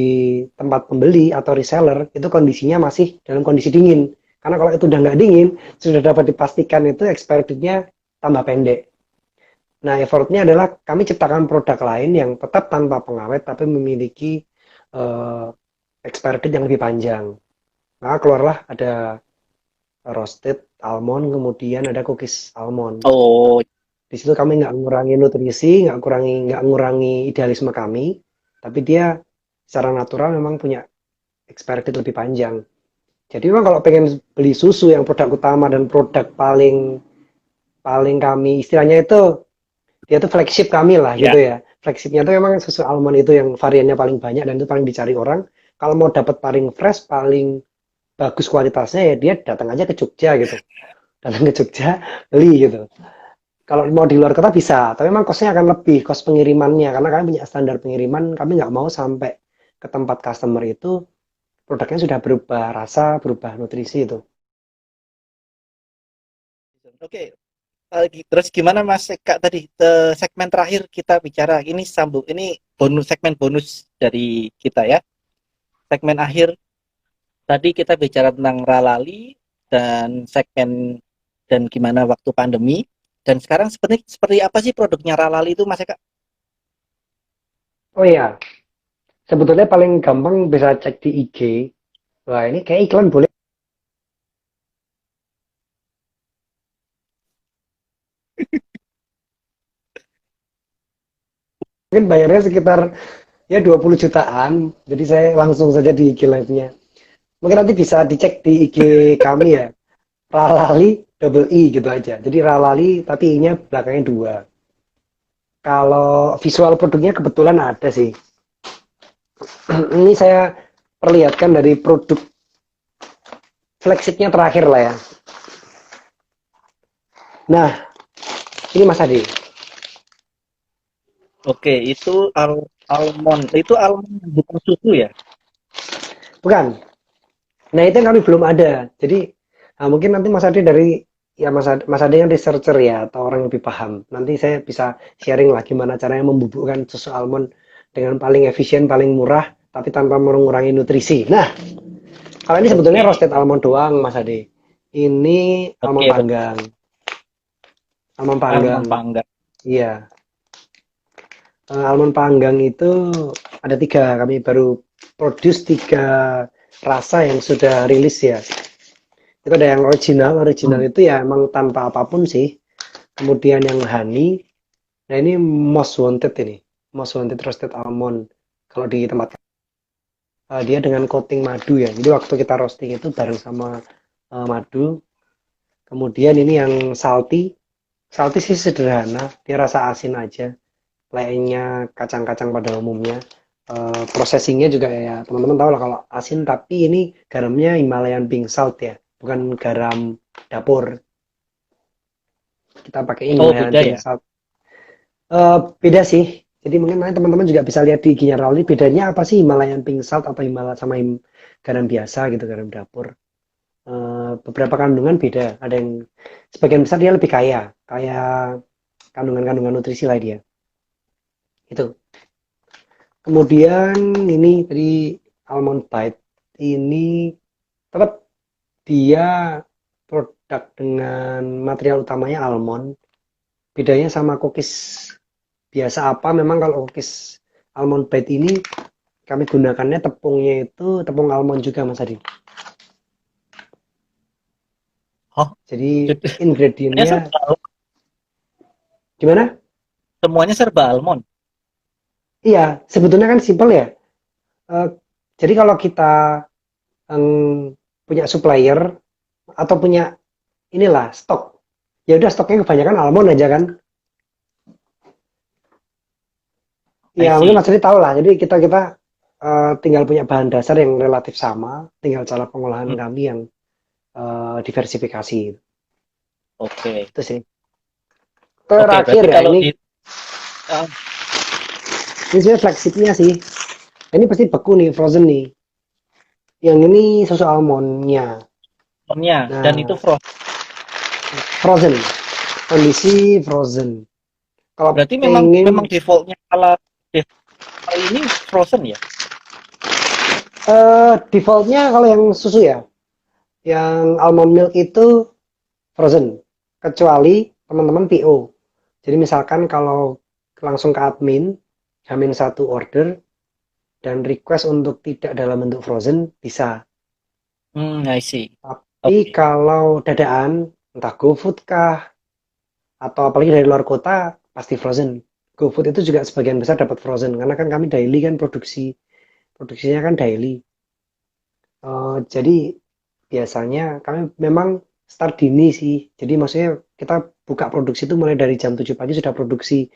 tempat pembeli atau reseller itu kondisinya masih dalam kondisi dingin. Karena kalau itu udah nggak dingin, sudah dapat dipastikan itu expiry date-nya tambah pendek. Nah, effortnya adalah kami ciptakan produk lain yang tetap tanpa pengawet tapi memiliki uh, expiry date yang lebih panjang. Maka keluarlah ada roasted almond, kemudian ada cookies almond. Oh, Di situ kami nggak ngurangi nutrisi, nggak ngurangi idealisme kami, tapi dia secara natural memang punya expiry date lebih panjang. Jadi memang kalau pengen beli susu yang produk utama dan produk paling paling kami istilahnya itu dia tuh flagship kami lah ya. gitu ya. Flagshipnya itu memang susu almond itu yang variannya paling banyak dan itu paling dicari orang. Kalau mau dapat paling fresh, paling bagus kualitasnya ya dia datang aja ke Jogja gitu. Datang ke Jogja beli gitu. Kalau mau di luar kota bisa, tapi memang kosnya akan lebih, kos pengirimannya karena kami punya standar pengiriman, kami nggak mau sampai ke tempat customer itu produknya sudah berubah rasa, berubah nutrisi itu. Oke, terus gimana Mas Eka tadi segmen terakhir kita bicara ini sambung ini segmen bonus dari kita ya. Segmen akhir tadi kita bicara tentang Ralali dan segmen dan gimana waktu pandemi. Dan sekarang seperti apa sih produknya Ralali itu Mas Eka? Oh iya, sebetulnya paling gampang bisa cek di IG. Wah, ini kayak iklan boleh. Mungkin bayarnya sekitar ya 20 jutaan. Jadi saya langsung saja di IG live-nya. Mungkin nanti bisa dicek di IG kami ya. Ralali double I gitu aja. Jadi Ralali tapi I-nya belakangnya dua. Kalau visual produknya kebetulan ada sih. Ini saya perlihatkan dari produk flagshipnya terakhir lah ya. Nah, ini Mas Adi. Oke, itu Almond itu almond bukan susu ya? Bukan. Nah, itu yang kami belum ada. Jadi, mungkin nanti Mas Ade dari ya Mas Ade yang researcher ya atau orang yang lebih paham. Nanti saya bisa sharing lah gimana caranya membubukkan susu almond dengan paling efisien, paling murah, tapi tanpa mengurangi nutrisi. Nah, kalau ini sebetulnya Oke, roasted almond doang, Mas Ade. Ini almond oke, panggang. Almond panggang. almond panggang. Iya. Almond panggang itu ada tiga. Kami baru produce tiga rasa yang sudah rilis ya. Itu ada yang original. Original Hmm. itu ya emang tanpa apapun sih. Kemudian yang honey. Nah ini most wanted ini. Most wanted roasted almond. Kalau di tempat dia dengan coating madu ya. Jadi waktu kita roasting itu bareng sama madu. Kemudian ini yang salty. Salty sih sederhana. Dia rasa asin aja. Layaknya kacang-kacang pada umumnya. Processingnya juga ya teman-teman tahu lah kalau asin, tapi ini garamnya Himalayan pink salt ya, bukan garam dapur. Kita pakai Oh, Himalayan beda pink ya? salt. Beda sih. Jadi mungkin nanti teman-teman juga bisa lihat di IG-nya Rauli, bedanya apa sih Himalayan pink salt atau Himalaya sama garam biasa gitu, garam dapur. Beberapa kandungan beda. Ada yang sebagian besar dia lebih kaya, kayak kandungan-kandungan nutrisi lah dia. Itu. Kemudian ini tadi almond bite ini tetap dia produk dengan material utamanya almond. Bedanya sama cookies biasa apa? Memang kalau cookies almond bite ini kami gunakannya tepungnya itu tepung almond juga Mas Adi. Oh, Jadi jadi semuanya ingredientnya serba, gimana? semuanya serba almond. Iya, sebetulnya kan simpel ya. Eh, jadi kalau kita punya supplier atau punya inilah stok, ya udah stoknya kebanyakan almond aja kan. I Ya mungkin see. Mas Adi tahu lah. Jadi kita kita tinggal punya bahan dasar yang relatif sama, tinggal cara pengolahan Hmm, kami yang diversifikasi. oke. Itu sih. Oke, Terakhir berarti ya kalau ini di ah, ini sebenarnya flagshipnya sih. Ini pasti beku nih, frozen nih. Yang ini susu almondnya. almondnya dan itu Nah, frost. frozen. Kondisi frozen. Kalau Berarti memang memang pengen defaultnya kalau default ini frozen ya? defaultnya kalau yang susu ya, yang almond milk itu frozen. Kecuali teman-teman PO. Jadi misalkan kalau langsung ke admin, jamin satu order dan request untuk tidak dalam bentuk frozen bisa. I see. Tapi Oke. kalau dadaan, entah GoFood kah atau apalagi dari luar kota pasti frozen. GoFood itu juga sebagian besar dapat frozen karena kan kami daily kan produksinya kan daily. Jadi biasanya kami memang start dini sih. Jadi maksudnya kita buka produksi itu mulai dari jam 7 pagi sudah produksi.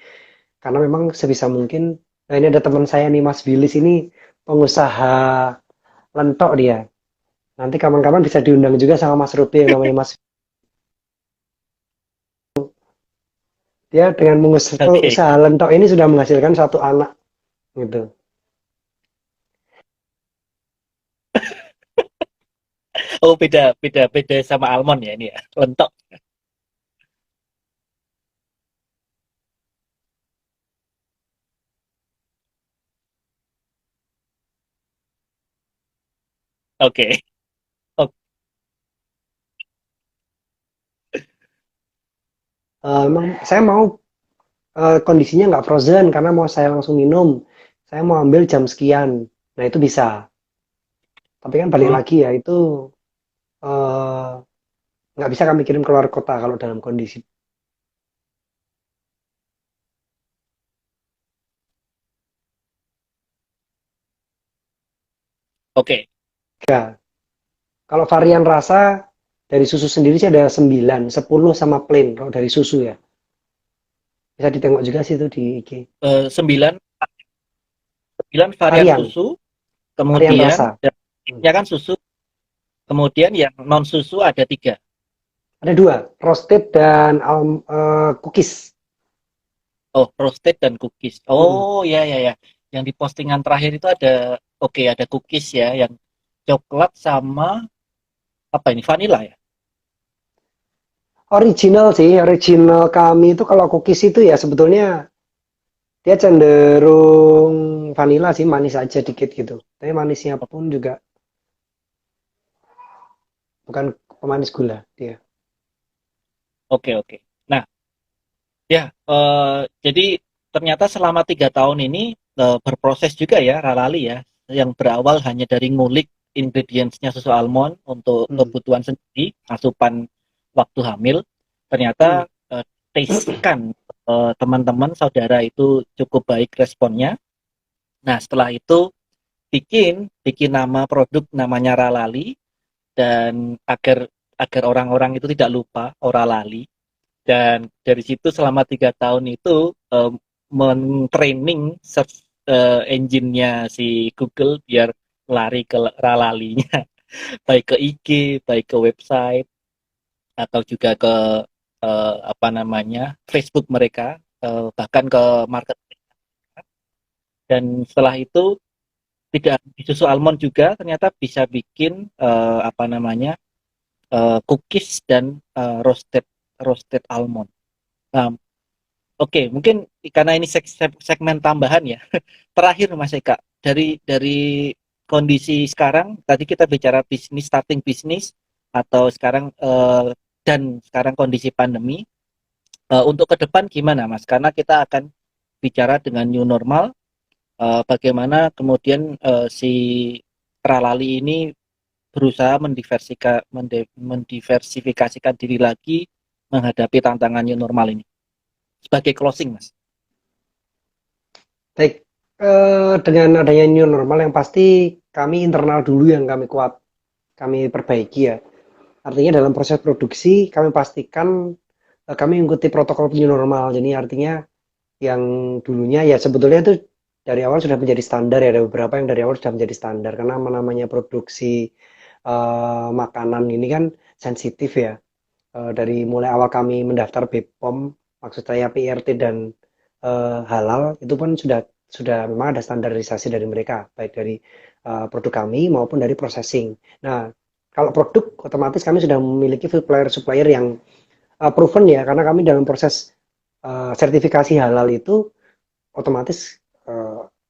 Karena memang sebisa mungkin, nah ini ada teman saya nih Mas Bilis ini pengusaha lentok dia. Nanti kapan-kapan bisa diundang juga sama Mas Ruby yang namanya Mas. Dia dengan Oke. usaha lentok ini sudah menghasilkan satu anak gitu. Oh, beda beda beda sama almond ya ini ya. Lentok. Oke. Oke. Emang saya mau kondisinya nggak frozen karena mau saya langsung minum. Saya mau ambil jam sekian. Nah itu bisa. Tapi kan balik Hmm, lagi ya itu eh, nggak bisa kami kirim keluar kota kalau dalam kondisi. oke. Kalau varian rasa dari susu sendiri sih ada 9, 10 sama plain kalau dari susu ya. Bisa ditengok juga sih itu di IG. Sembilan sembilan varian Varian, susu, varian kemudian rasa. Hmm. ya kan susu, kemudian yang non susu ada tiga. Ada dua, roasted dan cookies. Oh, roasted dan cookies. Hmm. Oh, ya ya ya. Yang di postingan terakhir itu ada, oke, ada cookies ya, yang coklat sama apa ini, vanilla ya? Original sih, original kami itu kalau cookies itu ya sebetulnya dia cenderung vanilla sih, manis aja dikit gitu. Tapi manisnya pun juga bukan pemanis gula dia. Oke, oke. Nah, ya, jadi ternyata selama 3 tahun ini berproses juga ya Ralali ya, yang berawal hanya dari ngulik ingredientsnya susu almond untuk Hmm. kebutuhan sendiri, asupan waktu hamil, Hmm. ternyata taste kan teman-teman saudara itu cukup baik responnya. Nah, setelah itu bikin bikin nama produk namanya Ralali, dan agar agar orang-orang itu tidak lupa Oralali, dan dari situ selama 3 tahun itu men-training search engine-nya si Google biar lari ke Ralalinya, baik ke IG, baik ke website, atau juga ke apa namanya Facebook mereka, bahkan ke market. Dan setelah itu tidak di susu almond juga ternyata bisa bikin apa namanya cookies dan roasted roasted almond. Nah, oke, mungkin karena ini segmen tambahan ya. Terakhir Mas Eka, dari kondisi sekarang, tadi kita bicara bisnis, starting bisnis, atau sekarang dan sekarang kondisi pandemi, untuk ke depan gimana Mas? Karena kita akan bicara dengan new normal, bagaimana kemudian si Ralali ini berusaha mendiversifikasikan diri lagi menghadapi tantangan new normal ini. Sebagai closing, Mas. Baik, dengan adanya new normal yang pasti kami internal dulu yang kami kuat, kami perbaiki ya. Artinya dalam proses produksi kami pastikan kami mengikuti protokol new normal. Jadi artinya yang dulunya ya sebetulnya itu dari awal sudah menjadi standar ya. Ada beberapa yang dari awal sudah menjadi standar karena namanya produksi makanan ini kan sensitif ya. Dari mulai awal kami mendaftar BPOM, maksud saya PRT dan halal itu pun sudah memang ada standarisasi dari mereka, baik dari produk kami maupun dari processing. Nah, kalau produk otomatis kami sudah memiliki supplier-supplier yang proven ya, karena kami dalam proses sertifikasi halal itu otomatis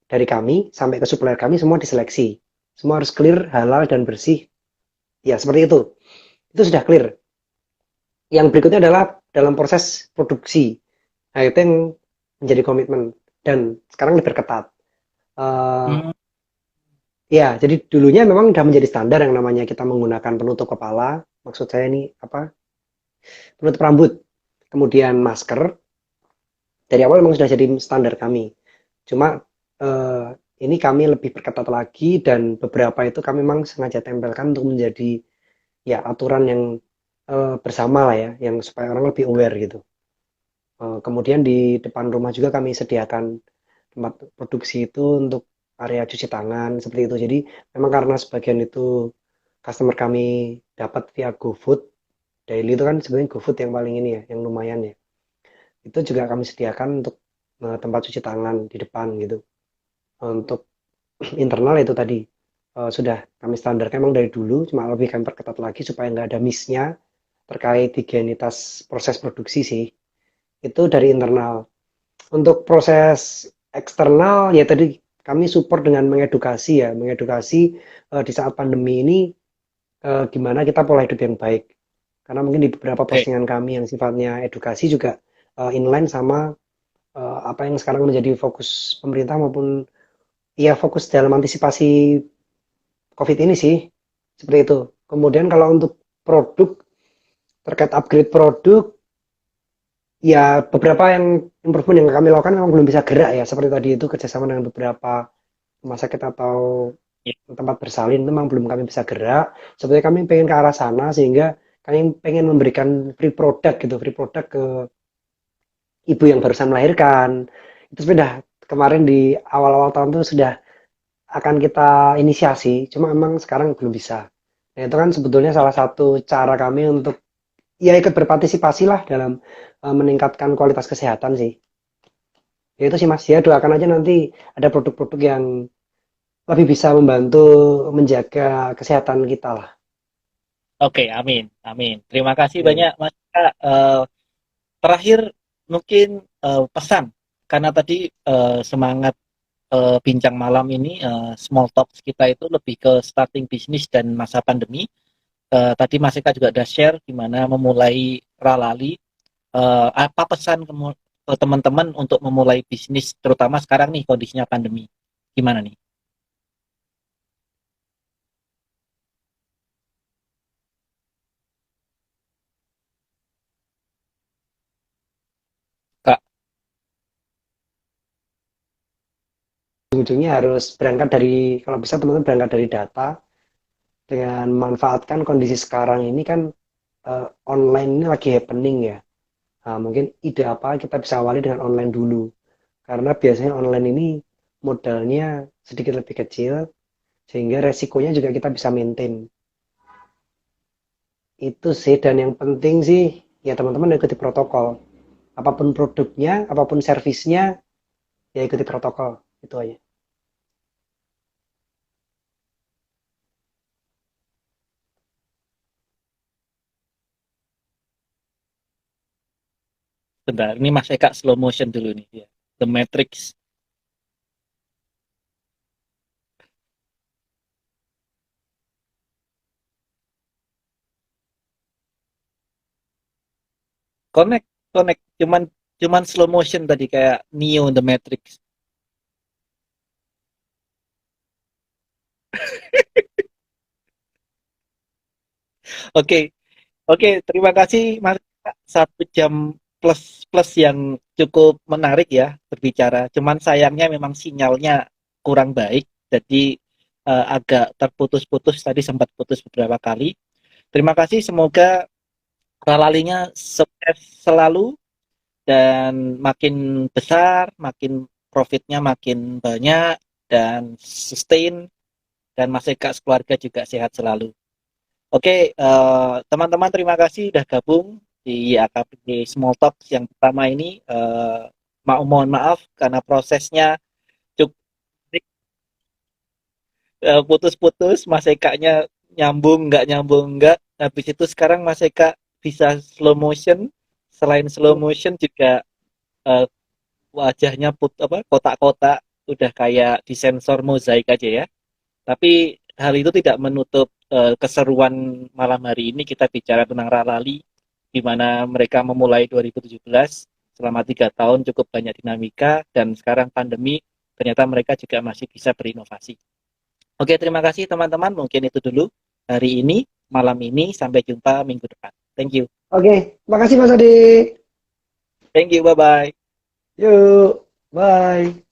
dari kami sampai ke supplier kami semua diseleksi. Semua harus clear, halal dan bersih. Ya, seperti itu. Itu sudah clear. Yang berikutnya adalah dalam proses produksi. Nah, itu yang menjadi komitmen dan sekarang lebih ketat. Eh, Hmm, ya, jadi dulunya memang sudah menjadi standar yang namanya kita menggunakan penutup kepala. Maksud saya ini apa? Penutup rambut, kemudian masker. Dari awal memang sudah jadi standar kami. Cuma eh, ini kami lebih perketat lagi dan beberapa itu kami memang sengaja tempelkan untuk menjadi ya aturan yang bersama lah ya, yang supaya orang lebih aware gitu. Kemudian di depan rumah juga kami sediakan tempat produksi itu untuk area cuci tangan seperti itu. Jadi memang karena sebagian itu customer kami dapat via GoFood daily itu kan sebenarnya GoFood yang paling ini ya, yang lumayan ya. Itu juga kami sediakan untuk tempat cuci tangan di depan gitu. Untuk internal itu tadi sudah kami standarkan memang dari dulu, cuma lebih kami perketat lagi supaya nggak ada miss-nya terkait higienitas proses produksi sih. Itu dari internal. Untuk proses eksternal ya tadi kami support dengan mengedukasi ya, mengedukasi di saat pandemi ini gimana kita pola hidup yang baik. Karena mungkin di beberapa oke. postingan kami yang sifatnya edukasi juga inline sama apa yang sekarang menjadi fokus pemerintah maupun ya fokus dalam antisipasi COVID ini sih. Seperti itu. Kemudian kalau untuk produk terkait upgrade produk ya beberapa yang improvement yang kami lakukan memang belum bisa gerak ya seperti tadi itu kerjasama dengan beberapa rumah sakit atau Ya, tempat bersalin itu memang belum kami bisa gerak. Sebetulnya kami pengen ke arah sana sehingga kami pengen memberikan free product gitu, free product ke ibu yang barusan melahirkan. Itu sudah kemarin di awal-awal tahun itu sudah akan kita inisiasi, cuma memang sekarang belum bisa. Nah, itu kan sebetulnya salah oke. satu cara kami untuk ya ikut berpartisipasi lah dalam meningkatkan kualitas kesehatan sih. Ya itu sih Mas, ya doakan aja nanti ada produk-produk yang lebih bisa membantu menjaga kesehatan kita lah. Oke, amin, amin. Terima kasih Oke. banyak Mas Kak. Terakhir mungkin pesan karena tadi semangat bincang malam ini small talks kita itu lebih ke starting bisnis dan masa pandemi. Tadi Mas Eka juga udah share gimana memulai Ralali. Apa pesan ke teman-teman untuk memulai bisnis terutama sekarang nih kondisinya pandemi? Gimana nih, Kak? Ujung-ujungnya harus berangkat dari, kalau bisa teman-teman berangkat dari data dengan memanfaatkan kondisi sekarang ini kan, online ini lagi happening ya. Nah, mungkin ide apa kita bisa awali dengan online dulu. Karena biasanya online ini modalnya sedikit lebih kecil, sehingga resikonya juga kita bisa maintain. Itu sih, dan yang penting sih, ya teman-teman ikuti protokol. Apapun produknya, apapun servisnya, ya ikuti protokol. Itu aja. Bentar, ini Mas Eka slow motion dulu nih ya. The Matrix. Connect, connect. Cuman cuman slow motion tadi kayak Neo The Matrix. Oke, oke. Terima kasih Mas Eka. 1 jam plus plus yang cukup menarik ya berbicara. Cuman sayangnya memang sinyalnya kurang baik. Jadi agak terputus-putus tadi sempat putus beberapa kali. Terima kasih. Semoga Ralalinya sukses selalu dan makin besar, makin profitnya makin banyak dan sustain dan Mas Eka sekeluarga juga sehat selalu. Oke, teman-teman terima kasih sudah gabung di AKP Small Talk yang pertama ini. Mohon maaf karena prosesnya cukup putus-putus, Mas Eka-nya nyambung nggak. Habis itu sekarang Mas Eka bisa slow motion. Selain slow motion juga eh, wajahnya apa kotak-kotak udah kayak di sensor mozaik aja ya. Tapi hal itu tidak menutup keseruan malam hari ini kita bicara tentang Ralali di mana mereka memulai 2017 selama 3 tahun cukup banyak dinamika dan sekarang pandemi ternyata mereka juga masih bisa berinovasi. Oke, terima kasih teman-teman. Mungkin itu dulu hari ini, malam ini. Sampai jumpa minggu depan. Thank you. Oke, makasih Mas Adi. Thank you. Bye-bye. Yuk, bye.